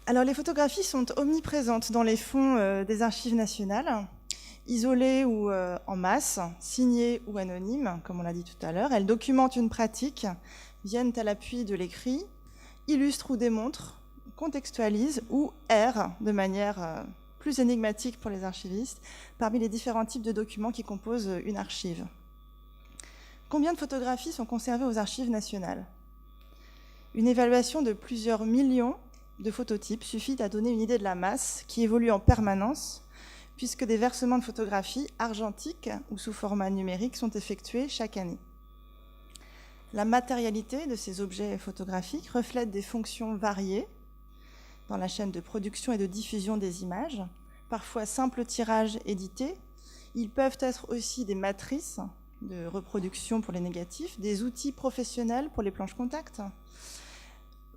Alors, les photographies sont omniprésentes dans les fonds des archives nationales, isolées ou en masse, signées ou anonymes, comme on l'a dit tout à l'heure. Elles documentent une pratique, viennent à l'appui de l'écrit, illustrent ou démontrent, contextualisent ou errent de manière plus énigmatique pour les archivistes parmi les différents types de documents qui composent une archive. Combien de photographies sont conservées aux archives nationales? Une évaluation de plusieurs millions de phototypes suffit à donner une idée de la masse qui évolue en permanence, puisque des versements de photographies argentiques ou sous format numérique sont effectués chaque année. La matérialité de ces objets photographiques reflète des fonctions variées dans la chaîne de production et de diffusion des images, parfois simples tirages édités. Ils peuvent être aussi des matrices de reproduction pour les négatifs, des outils professionnels pour les planches contact,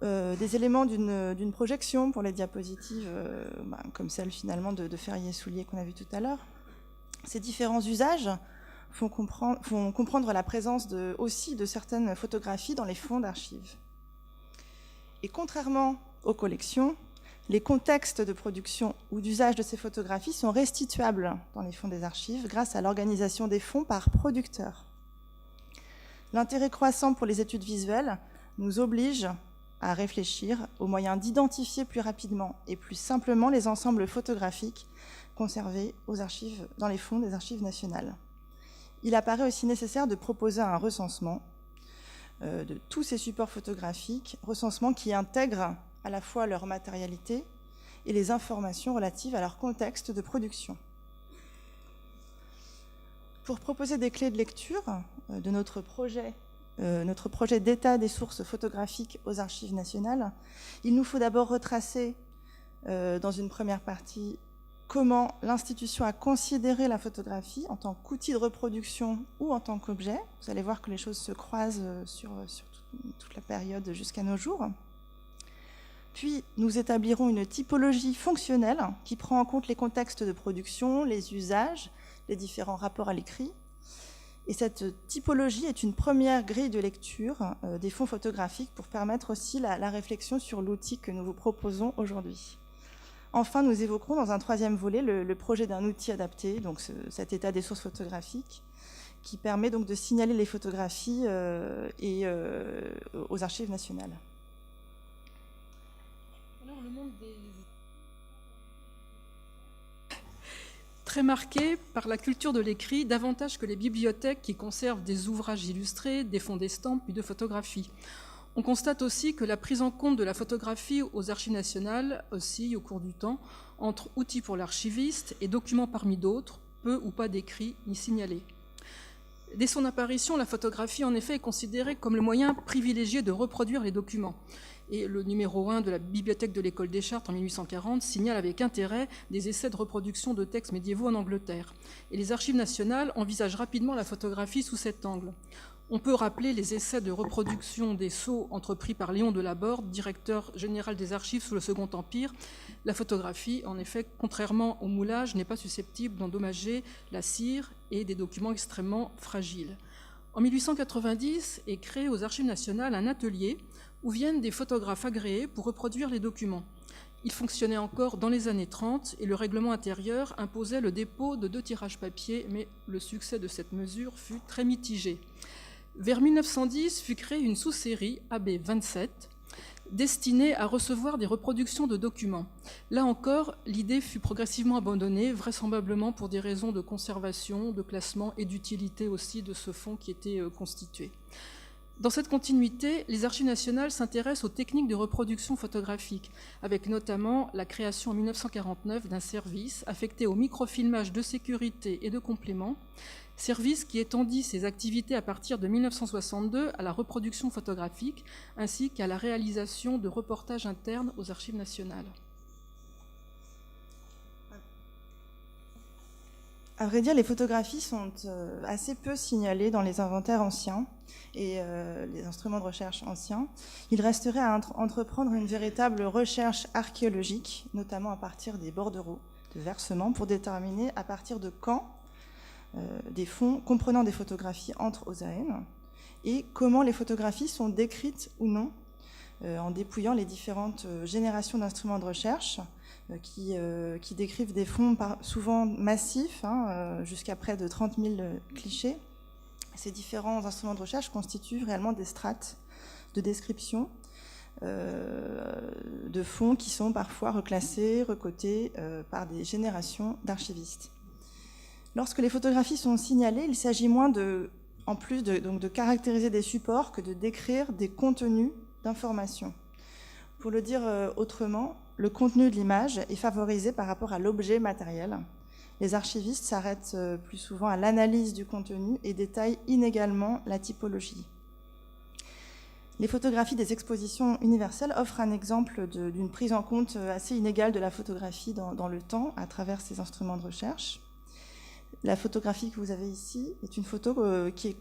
des éléments d'une projection pour les diapositives, comme celle finalement de Ferrier-Soulier qu'on a vu tout à l'heure. Ces différents usages font comprendre la présence aussi de certaines photographies dans les fonds d'archives. Et contrairement aux collections, les contextes de production ou d'usage de ces photographies sont restituables dans les fonds des archives grâce à l'organisation des fonds par producteurs. L'intérêt croissant pour les études visuelles nous oblige à réfléchir aux moyens d'identifier plus rapidement et plus simplement les ensembles photographiques conservés dans les fonds des archives nationales. Il apparaît aussi nécessaire de proposer un recensement de tous ces supports photographiques, recensement qui intègre à la fois leur matérialité et les informations relatives à leur contexte de production. Pour proposer des clés de lecture de notre projet d'état des sources photographiques aux archives nationales, il nous faut d'abord retracer dans une première partie comment l'institution a considéré la photographie en tant qu'outil de reproduction ou en tant qu'objet. Vous allez voir que les choses se croisent sur toute la période jusqu'à nos jours. Puis, nous établirons une typologie fonctionnelle qui prend en compte les contextes de production, les usages, les différents rapports à l'écrit. Et cette typologie est une première grille de lecture des fonds photographiques pour permettre aussi la réflexion sur l'outil que nous vous proposons aujourd'hui. Enfin, nous évoquerons dans un troisième volet le projet d'un outil adapté, donc cet état des sources photographiques, qui permet donc de signaler les photographies aux archives nationales. Alors, le monde très marqué par la culture de l'écrit, davantage que les bibliothèques qui conservent des ouvrages illustrés, des fonds d'estampes puis de photographies. On constate aussi que la prise en compte de la photographie aux archives nationales oscille au cours du temps entre outils pour l'archiviste et documents parmi d'autres, peu ou pas décrits ni signalés. Dès son apparition, la photographie en effet est considérée comme le moyen privilégié de reproduire les documents. Et le numéro 1 de la bibliothèque de l'École des Chartes en 1840 signale avec intérêt des essais de reproduction de textes médiévaux en Angleterre. Et les archives nationales envisagent rapidement la photographie sous cet angle. On peut rappeler les essais de reproduction des sceaux entrepris par Léon de Laborde, directeur général des archives sous le Second Empire. La photographie, en effet, contrairement au moulage, n'est pas susceptible d'endommager la cire et des documents extrêmement fragiles. En 1890 est créé aux archives nationales un atelier où viennent des photographes agréés pour reproduire les documents. Il fonctionnait encore dans les années 30 et le règlement intérieur imposait le dépôt de 2 tirages papier, mais le succès de cette mesure fut très mitigé. Vers 1910 fut créée une sous-série AB27 destinée à recevoir des reproductions de documents. Là encore, l'idée fut progressivement abandonnée, vraisemblablement pour des raisons de conservation, de classement et d'utilité aussi de ce fonds qui était constitué. Dans cette continuité, les archives nationales s'intéressent aux techniques de reproduction photographique, avec notamment la création en 1949 d'un service affecté au microfilmage de sécurité et de complément, service qui étendit ses activités à partir de 1962 à la reproduction photographique, ainsi qu'à la réalisation de reportages internes aux archives nationales. À vrai dire, les photographies sont assez peu signalées dans les inventaires anciens et les instruments de recherche anciens. Il resterait à entreprendre une véritable recherche archéologique, notamment à partir des bordereaux de versements, pour déterminer à partir de quand des fonds comprenant des photographies entrent aux AN et comment les photographies sont décrites ou non en dépouillant les différentes générations d'instruments de recherche qui décrivent des fonds souvent massifs, jusqu'à près de 30 000 clichés. Ces différents instruments de recherche constituent réellement des strates de description de fonds qui sont parfois reclassés, recotés par des générations d'archivistes. Lorsque les photographies sont signalées, il s'agit moins en plus de caractériser des supports que de décrire des contenus d'information. Pour le dire autrement, le contenu de l'image est favorisé par rapport à l'objet matériel. Les archivistes s'arrêtent plus souvent à l'analyse du contenu et détaillent inégalement la typologie. Les photographies des expositions universelles offrent un exemple d'une prise en compte assez inégale de la photographie dans le temps à travers ces instruments de recherche. La photographie que vous avez ici est une photo qui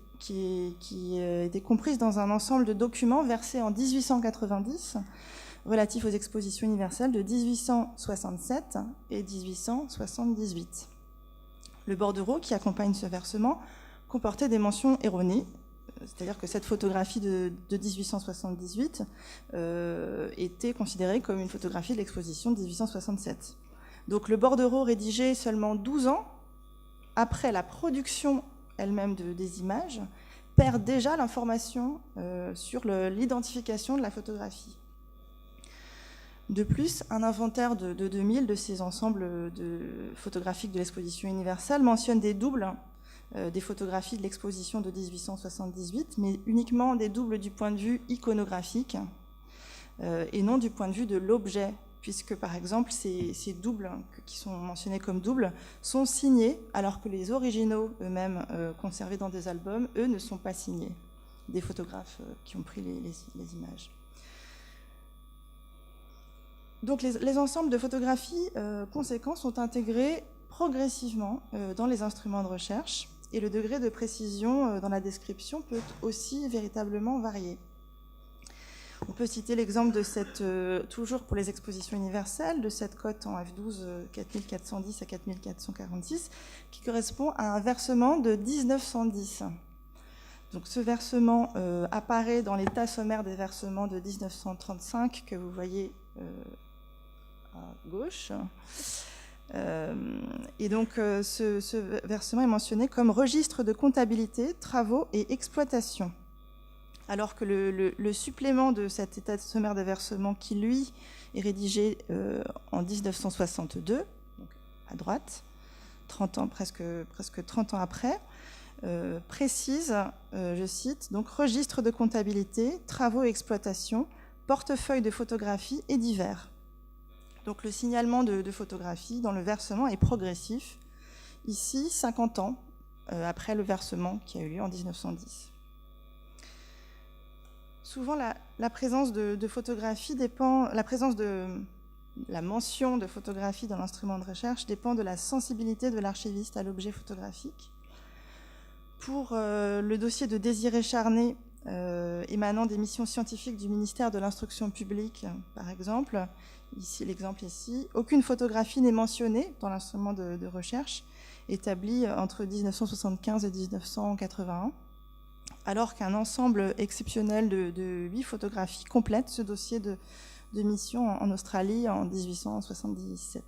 était comprise dans un ensemble de documents versés en 1890 relatifs aux expositions universelles de 1867 et 1878. Le bordereau qui accompagne ce versement comportait des mentions erronées, c'est-à-dire que cette photographie de 1878 était considérée comme une photographie de l'exposition de 1867. Donc le bordereau rédigé seulement 12 ans après la production elle-même des images, perd déjà l'information sur l'identification de la photographie. De plus, un inventaire de 2000 de ces ensembles photographiques de l'exposition universelle mentionne des doubles des photographies de l'exposition de 1878, mais uniquement des doubles du point de vue iconographique et non du point de vue de l'objet, puisque par exemple ces doubles qui sont mentionnés comme doubles sont signés alors que les originaux eux-mêmes conservés dans des albums, eux, ne sont pas signés, des photographes qui ont pris les images. Donc les ensembles de photographies conséquents sont intégrés progressivement dans les instruments de recherche et le degré de précision dans la description peut aussi véritablement varier. On peut citer l'exemple de cette, toujours pour les expositions universelles, de cette cote en F12 4410 à 4446, qui correspond à un versement de 1910. Donc ce versement apparaît dans l'état sommaire des versements de 1935 que vous voyez à gauche. Et donc ce versement est mentionné comme registre de comptabilité, travaux et exploitation. Alors que le supplément de cet état sommaire des versements, qui lui est rédigé en 1962, donc à droite, 30 ans, presque 30 ans après, précise, je cite, donc registre de comptabilité, travaux et exploitation, portefeuille de photographie et divers. Donc le signalement de photographie dans le versement est progressif, ici 50 ans après le versement qui a eu lieu en 1910. Souvent, la présence de photographie dépend, la présence de la mention de photographie dans l'instrument de recherche dépend de la sensibilité de l'archiviste à l'objet photographique. Pour le dossier de Désiré Charnay, émanant des missions scientifiques du ministère de l'Instruction publique, par exemple, ici l'exemple ici, aucune photographie n'est mentionnée dans l'instrument de recherche établi entre 1975 et 1981. Alors qu'un ensemble exceptionnel de 8 photographies complète ce dossier de mission en Australie en 1877.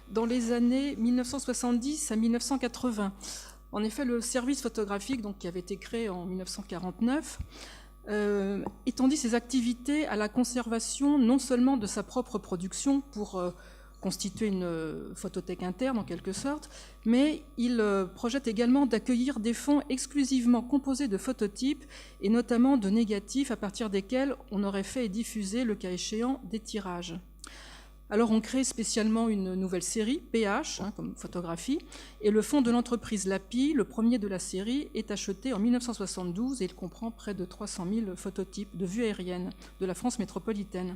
Dans les années 1970 à 1980. En effet, le service photographique, donc, qui avait été créé en 1949, étendit ses activités à la conservation non seulement de sa propre production pour constituer une photothèque interne en quelque sorte, mais il projette également d'accueillir des fonds exclusivement composés de phototypes et notamment de négatifs à partir desquels on aurait fait et diffusé, le cas échéant, des tirages. Alors on crée spécialement une nouvelle série, PH, comme photographie, et le fonds de l'entreprise Lapi, le premier de la série, est acheté en 1972 et il comprend près de 300 000 phototypes de vues aériennes de la France métropolitaine.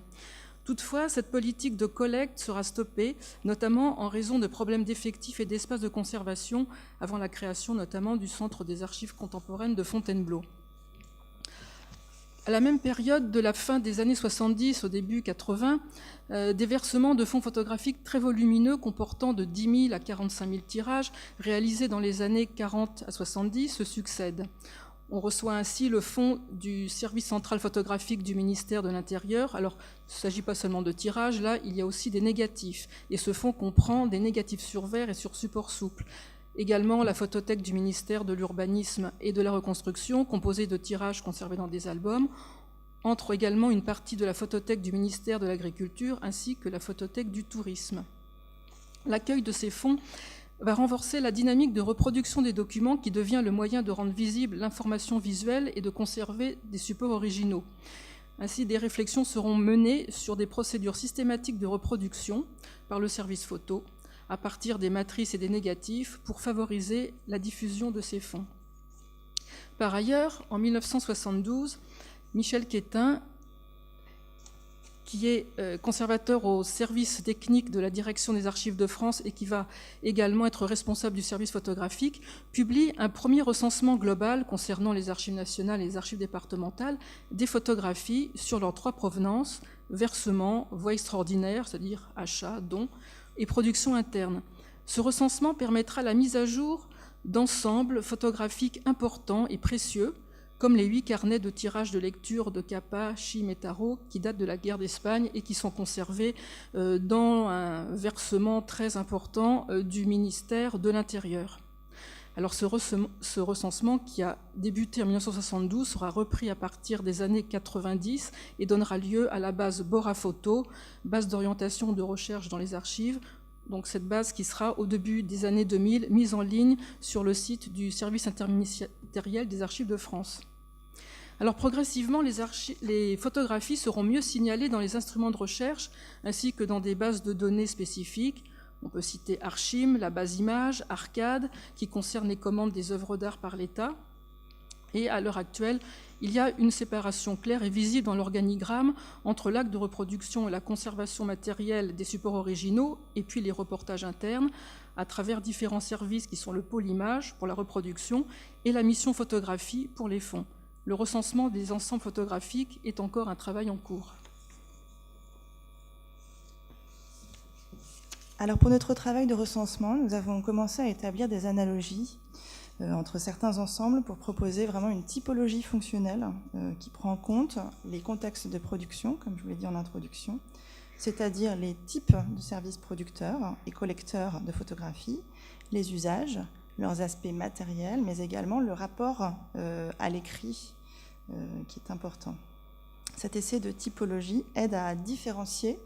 Toutefois, cette politique de collecte sera stoppée, notamment en raison de problèmes d'effectifs et d'espace de conservation avant la création notamment du Centre des archives contemporaines de Fontainebleau. À la même période, de la fin des années 70 au début 80, des versements de fonds photographiques très volumineux comportant de 10 000 à 45 000 tirages réalisés dans les années 40 à 70 se succèdent. On reçoit ainsi le fonds du service central photographique du ministère de l'Intérieur. Alors, il ne s'agit pas seulement de tirages, là, il y a aussi des négatifs. Et ce fonds comprend des négatifs sur verre et sur support souple. Également, la photothèque du ministère de l'Urbanisme et de la Reconstruction, composée de tirages conservés dans des albums. Entre également une partie de la photothèque du ministère de l'Agriculture, ainsi que la photothèque du Tourisme. L'accueil de ces fonds va renforcer la dynamique de reproduction des documents qui devient le moyen de rendre visible l'information visuelle et de conserver des supports originaux. Ainsi, des réflexions seront menées sur des procédures systématiques de reproduction par le service photo, à partir des matrices et des négatifs, pour favoriser la diffusion de ces fonds. Par ailleurs, en 1972, Michel Quétin, qui est conservateur au service technique de la Direction des Archives de France et qui va également être responsable du service photographique, publie un premier recensement global concernant les archives nationales et les archives départementales des photographies sur leurs 3 provenances, versement, voies extraordinaires, c'est-à-dire achat, dons, et production interne. Ce recensement permettra la mise à jour d'ensembles photographiques importants et précieux, comme les 8 carnets de tirage de lecture de Capa, Chim et Tarot, qui datent de la guerre d'Espagne et qui sont conservés dans un versement très important du ministère de l'Intérieur. Alors ce recensement, qui a débuté en 1972, sera repris à partir des années 90 et donnera lieu à la base Bora Photo, base d'orientation de recherche dans les archives. Donc cette base qui sera au début des années 2000 mise en ligne sur le site du service interministériel des archives de France. Alors progressivement, les photographies seront mieux signalées dans les instruments de recherche ainsi que dans des bases de données spécifiques. On peut citer Archim, la base Images, Arcade, qui concerne les commandes des œuvres d'art par l'État. Et à l'heure actuelle, il y a une séparation claire et visible dans l'organigramme entre l'acte de reproduction et la conservation matérielle des supports originaux et puis les reportages internes à travers différents services qui sont le pôle image pour la reproduction et la mission photographie pour les fonds. Le recensement des ensembles photographiques est encore un travail en cours. Alors pour notre travail de recensement, nous avons commencé à établir des analogies entre certains ensembles pour proposer vraiment une typologie fonctionnelle qui prend en compte les contextes de production, comme je vous l'ai dit en introduction, c'est-à-dire les types de services producteurs et collecteurs de photographies, les usages, leurs aspects matériels, mais également le rapport à l'écrit qui est important. Cet essai de typologie aide à différencier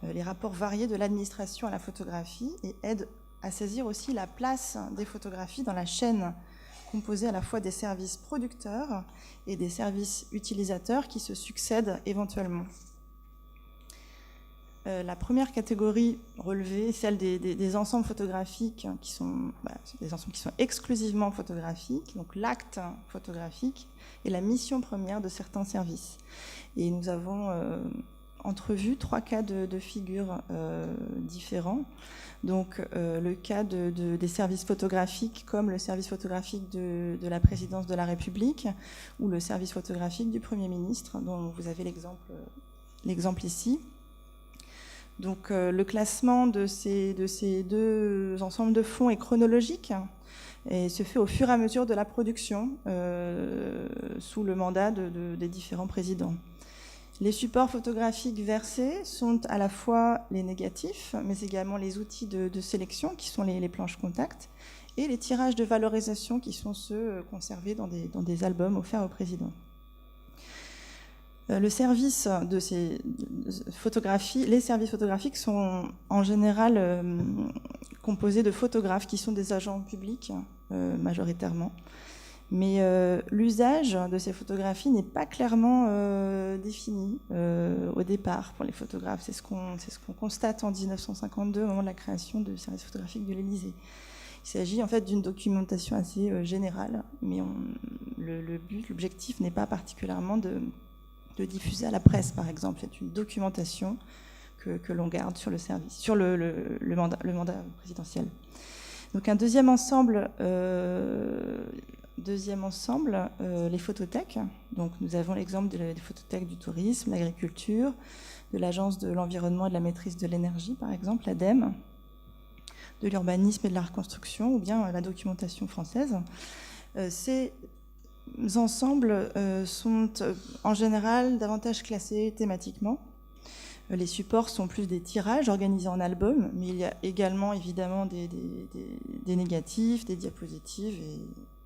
les rapports variés de l'administration à la photographie et aide à saisir aussi la place des photographies dans la chaîne composée à la fois des services producteurs et des services utilisateurs qui se succèdent éventuellement. La première catégorie relevée, celle des ensembles photographiques qui sont des ensembles qui sont exclusivement photographiques, donc l'acte photographique est la mission première de certains services. Et nous avons entrevu 3 cas de figure différents. Donc le cas des services photographiques comme le service photographique de la présidence de la République ou le service photographique du Premier ministre, dont vous avez l'exemple ici. Donc le classement de ces 2 ensembles de fonds est chronologique et se fait au fur et à mesure de la production sous le mandat des différents présidents. Les supports photographiques versés sont à la fois les négatifs, mais également les outils de sélection qui sont les planches contact et les tirages de valorisation qui sont ceux conservés dans des albums offerts au président. Le service de ces photographies, les services photographiques sont en général composés de photographes qui sont des agents publics majoritairement. Mais l'usage de ces photographies n'est pas clairement défini au départ pour les photographes. C'est ce qu'on constate en 1952 au moment de la création du service photographique de l'Élysée. Il s'agit en fait d'une documentation assez générale, mais l'objectif n'est pas particulièrement de diffuser à la presse, par exemple. C'est une documentation que l'on garde sur le service, sur le mandat présidentiel. Donc un deuxième ensemble, les photothèques. Donc nous avons l'exemple des photothèques du tourisme, l'agriculture, de l'Agence de l'environnement et de la maîtrise de l'énergie, par exemple, l'ADEME, de l'urbanisme et de la reconstruction, ou bien la documentation française. Ces ensembles sont en général davantage classés thématiquement. Les supports sont plus des tirages organisés en albums, mais il y a également évidemment des négatifs, des diapositives,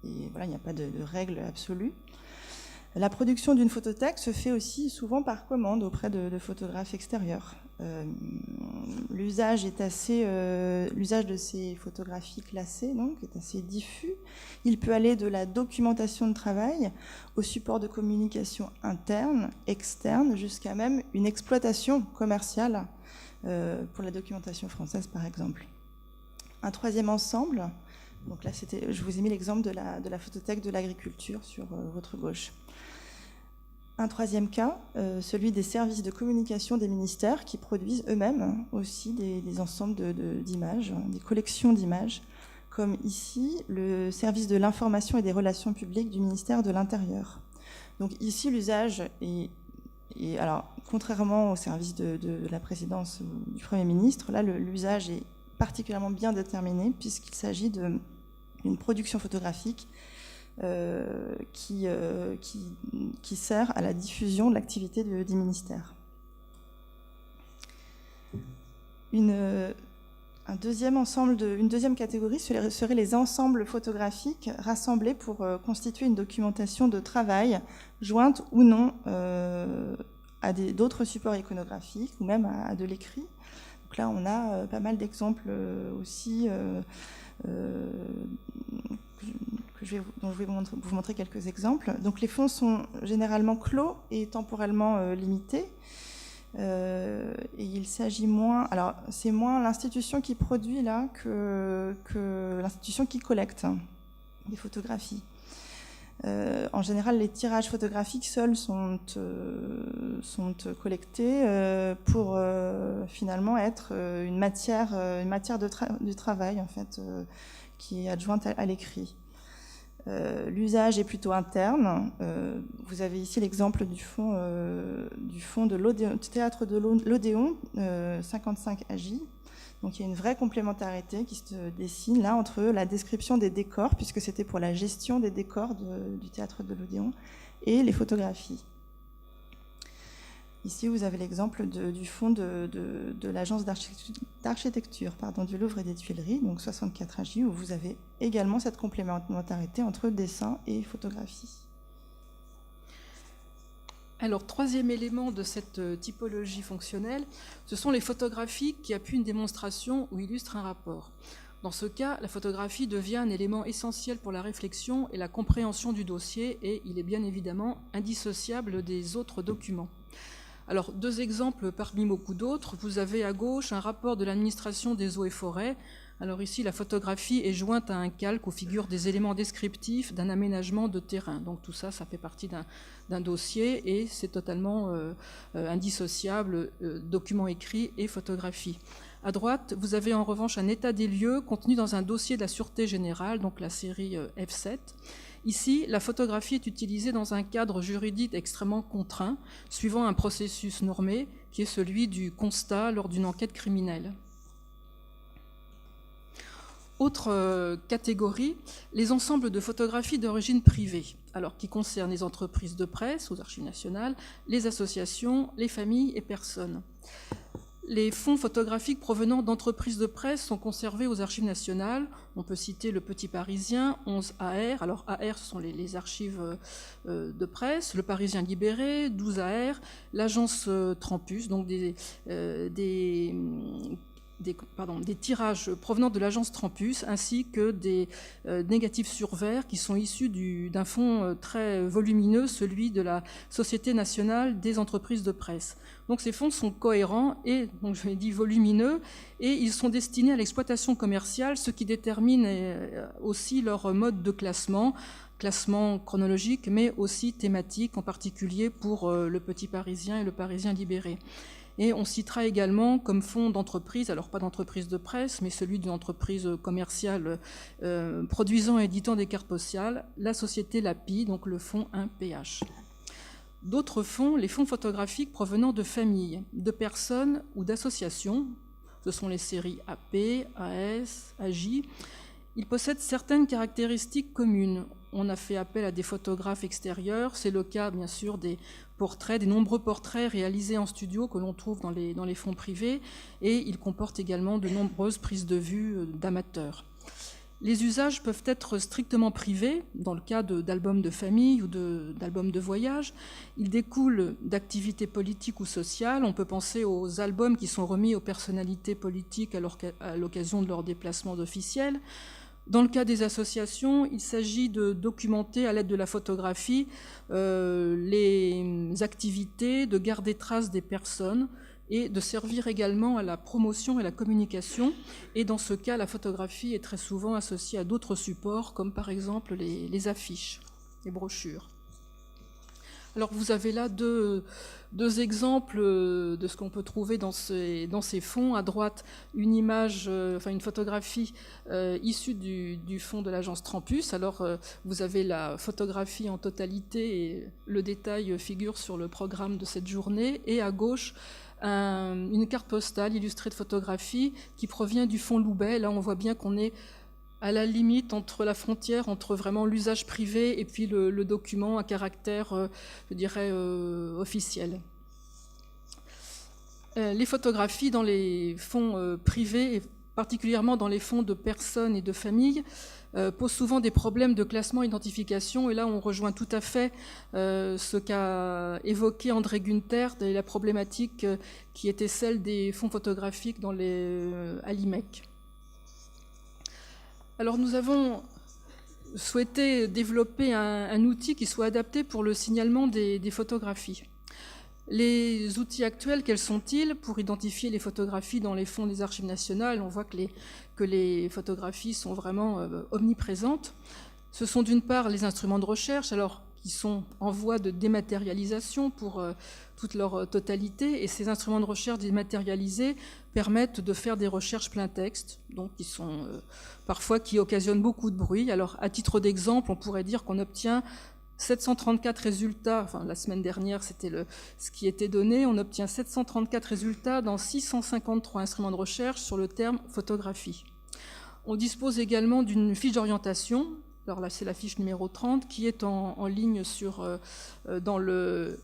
et voilà, il n'y a pas de règle absolue. La production d'une photothèque se fait aussi souvent par commande auprès de photographes extérieurs. L'usage de ces photographies classées donc, est assez diffus. Il peut aller de la documentation de travail au support de communication interne, externe, jusqu'à même une exploitation commerciale pour la documentation française, par exemple. Un troisième ensemble, donc là, je vous ai mis l'exemple de la photothèque de l'agriculture sur votre gauche. Un troisième cas, celui des services de communication des ministères qui produisent eux-mêmes aussi des ensembles d'images, des collections d'images, comme ici le service de l'information et des relations publiques du ministère de l'Intérieur. Donc ici, l'usage est alors, contrairement au service de la présidence du Premier ministre, là, l'usage est particulièrement bien déterminé puisqu'il s'agit d'une production photographique qui sert à la diffusion de l'activité du ministère. Une deuxième catégorie serait les ensembles photographiques rassemblés pour constituer une documentation de travail, jointe ou non à d'autres supports iconographiques ou même à de l'écrit. Donc là, on a pas mal d'exemples aussi dont je vais vous montrer quelques exemples. Donc les fonds sont généralement clos et temporellement limités. Et il s'agit moins... Alors, c'est moins l'institution qui produit là que l'institution qui collecte les photographies. En général, les tirages photographiques seuls sont collectés pour finalement être une matière du travail en fait, qui est adjointe à l'écrit. L'usage est plutôt interne. Vous avez ici l'exemple du fond du théâtre de l'Odéon, 55 AJ. Donc il y a une vraie complémentarité qui se dessine là entre la description des décors, puisque c'était pour la gestion des décors du théâtre de l'Odéon, et les photographies. Ici, vous avez l'exemple du fond de l'agence d'architecture du Louvre et des Tuileries, donc 64 AJ, où vous avez également cette complémentarité entre dessin et photographie. Alors, troisième élément de cette typologie fonctionnelle, ce sont les photographies qui appuient une démonstration ou illustrent un rapport. Dans ce cas, la photographie devient un élément essentiel pour la réflexion et la compréhension du dossier, et il est bien évidemment indissociable des autres documents. Alors, deux exemples parmi beaucoup d'autres. Vous avez à gauche un rapport de l'administration des eaux et forêts. Alors ici, la photographie est jointe à un calque où figurent des éléments descriptifs d'un aménagement de terrain. Donc tout ça, ça fait partie d'un dossier et c'est totalement indissociable, document écrit et photographie. À droite, vous avez en revanche un état des lieux contenu dans un dossier de la Sûreté Générale, donc la série F7. Ici, la photographie est utilisée dans un cadre juridique extrêmement contraint, suivant un processus normé, qui est celui du constat lors d'une enquête criminelle. Autre catégorie, les ensembles de photographies d'origine privée, alors qui concernent les entreprises de presse aux Archives nationales, les associations, les familles et personnes. Les fonds photographiques provenant d'entreprises de presse sont conservés aux Archives nationales. On peut citer le Petit Parisien, 11 AR. Alors AR, ce sont les archives de presse, le Parisien libéré, 12 AR, l'agence Trampus, donc des tirages provenant de l'agence Trampus, ainsi que des négatifs sur verre qui sont issus d'un fonds très volumineux, celui de la Société nationale des entreprises de presse. Donc ces fonds sont cohérents et, donc je l'ai dit, volumineux, et ils sont destinés à l'exploitation commerciale, ce qui détermine aussi leur mode de classement chronologique, mais aussi thématique, en particulier pour le Petit Parisien et le Parisien libéré. Et on citera également comme fonds d'entreprise, alors pas d'entreprise de presse, mais celui d'une entreprise commerciale produisant et éditant des cartes postales, la société LAPI, donc le fonds 1PH. D'autres fonds, les fonds photographiques provenant de familles, de personnes ou d'associations, ce sont les séries AP, AS, AJ, ils possèdent certaines caractéristiques communes. On a fait appel à des photographes extérieurs, c'est le cas bien sûr des portraits, des nombreux portraits réalisés en studio que l'on trouve dans les fonds privés, et ils comportent également de nombreuses prises de vue d'amateurs. Les usages peuvent être strictement privés, dans le cas d'albums de famille ou d'albums de voyage. Ils découlent d'activités politiques ou sociales. On peut penser aux albums qui sont remis aux personnalités politiques à l'occasion de leurs déplacements officiels. Dans le cas des associations, il s'agit de documenter à l'aide de la photographie les activités, de garder trace des personnes, et de servir également à la promotion et la communication. Et dans ce cas, la photographie est très souvent associée à d'autres supports, comme par exemple les affiches, les brochures. Alors vous avez là deux exemples de ce qu'on peut trouver dans ces fonds. À droite, une image, une photographie issue du fonds de l'agence Trampus. Alors vous avez la photographie en totalité et le détail figure sur le programme de cette journée. Et à gauche, une carte postale illustrée de photographie qui provient du fonds Loubet. Là, on voit bien qu'on est à la limite entre la frontière, entre vraiment l'usage privé et puis le document à caractère, je dirais, officiel. Les photographies dans les fonds privés, et particulièrement dans les fonds de personnes et de familles, posent souvent des problèmes de classement et d'identification. Et là, on rejoint tout à fait ce qu'a évoqué André Günther et la problématique qui était celle des fonds photographiques à l'IMEC. Alors, nous avons souhaité développer un outil qui soit adapté pour le signalement des photographies. Les outils actuels, quels sont-ils pour identifier les photographies dans les fonds des archives nationales? On voit que les photographies sont vraiment omniprésentes. Ce sont d'une part les instruments de recherche, alors qui sont en voie de dématérialisation pour toute leur totalité, et ces instruments de recherche dématérialisés permettent de faire des recherches plein texte, donc qui sont parfois qui occasionnent beaucoup de bruit. Alors, à titre d'exemple, on pourrait dire qu'on obtient 734 résultats, enfin la semaine dernière c'était ce qui était donné, on obtient 734 résultats dans 653 instruments de recherche sur le terme photographie. On dispose également d'une fiche d'orientation, alors là c'est la fiche numéro 30, qui est en ligne sur le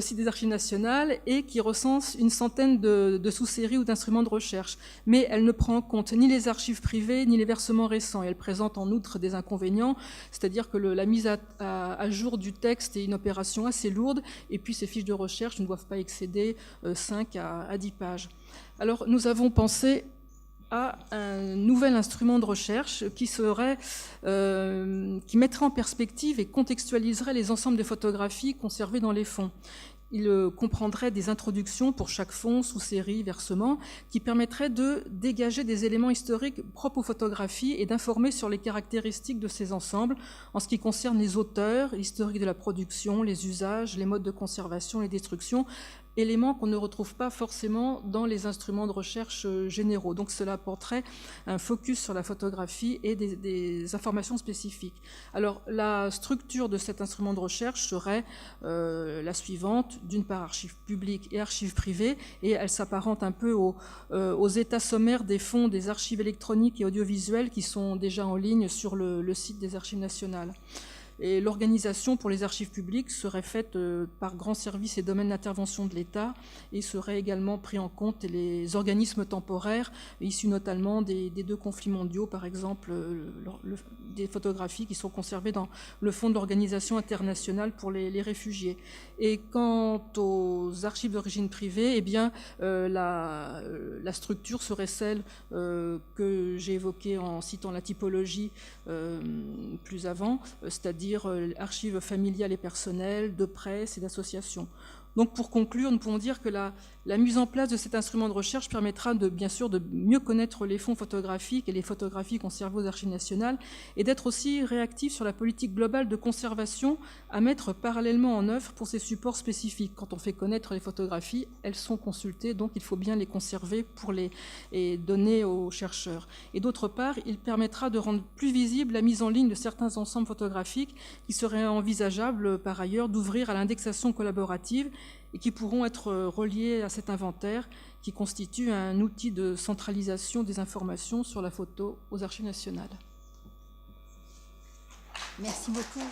site des Archives nationales et qui recense une centaine de sous-séries ou d'instruments de recherche. Mais elle ne prend en compte ni les archives privées ni les versements récents. Et elle présente en outre des inconvénients, c'est-à-dire que la mise à jour du texte est une opération assez lourde, et puis ces fiches de recherche ne doivent pas excéder 5 à 10 pages. Alors nous avons pensé à un nouvel instrument de recherche qui mettrait en perspective et contextualiserait les ensembles de photographies conservées dans les fonds. Il comprendrait des introductions pour chaque fonds, sous-série, versement, qui permettraient de dégager des éléments historiques propres aux photographies et d'informer sur les caractéristiques de ces ensembles en ce qui concerne les auteurs, l'historique de la production, les usages, les modes de conservation, les destructions, éléments qu'on ne retrouve pas forcément dans les instruments de recherche généraux. Donc cela apporterait un focus sur la photographie et des informations spécifiques. Alors la structure de cet instrument de recherche serait la suivante: d'une part archives publiques et archives privées, et elle s'apparente un peu aux états sommaires des fonds des archives électroniques et audiovisuelles qui sont déjà en ligne sur le site des Archives nationales. Et l'organisation pour les archives publiques serait faite par grands services et domaines d'intervention de l'État, et serait également pris en compte les organismes temporaires issus notamment des deux conflits mondiaux, par exemple des photographies qui sont conservées dans le fonds de l'Organisation internationale pour les réfugiés. Et quant aux archives d'origine privée, eh bien, la structure serait celle que j'ai évoquée en citant la typologie plus avant, c'est-à-dire archives familiales et personnelles, de presse et d'associations. Donc pour conclure, nous pouvons dire que la mise en place de cet instrument de recherche permettra bien sûr de mieux connaître les fonds photographiques et les photographies conservées aux Archives nationales et d'être aussi réactif sur la politique globale de conservation à mettre parallèlement en œuvre pour ces supports spécifiques. Quand on fait connaître les photographies, elles sont consultées, donc il faut bien les conserver pour les donner aux chercheurs. Et d'autre part, il permettra de rendre plus visible la mise en ligne de certains ensembles photographiques qui seraient envisageables par ailleurs d'ouvrir à l'indexation collaborative et qui pourront être reliés à cet inventaire qui constitue un outil de centralisation des informations sur la photo aux Archives nationales. Merci beaucoup.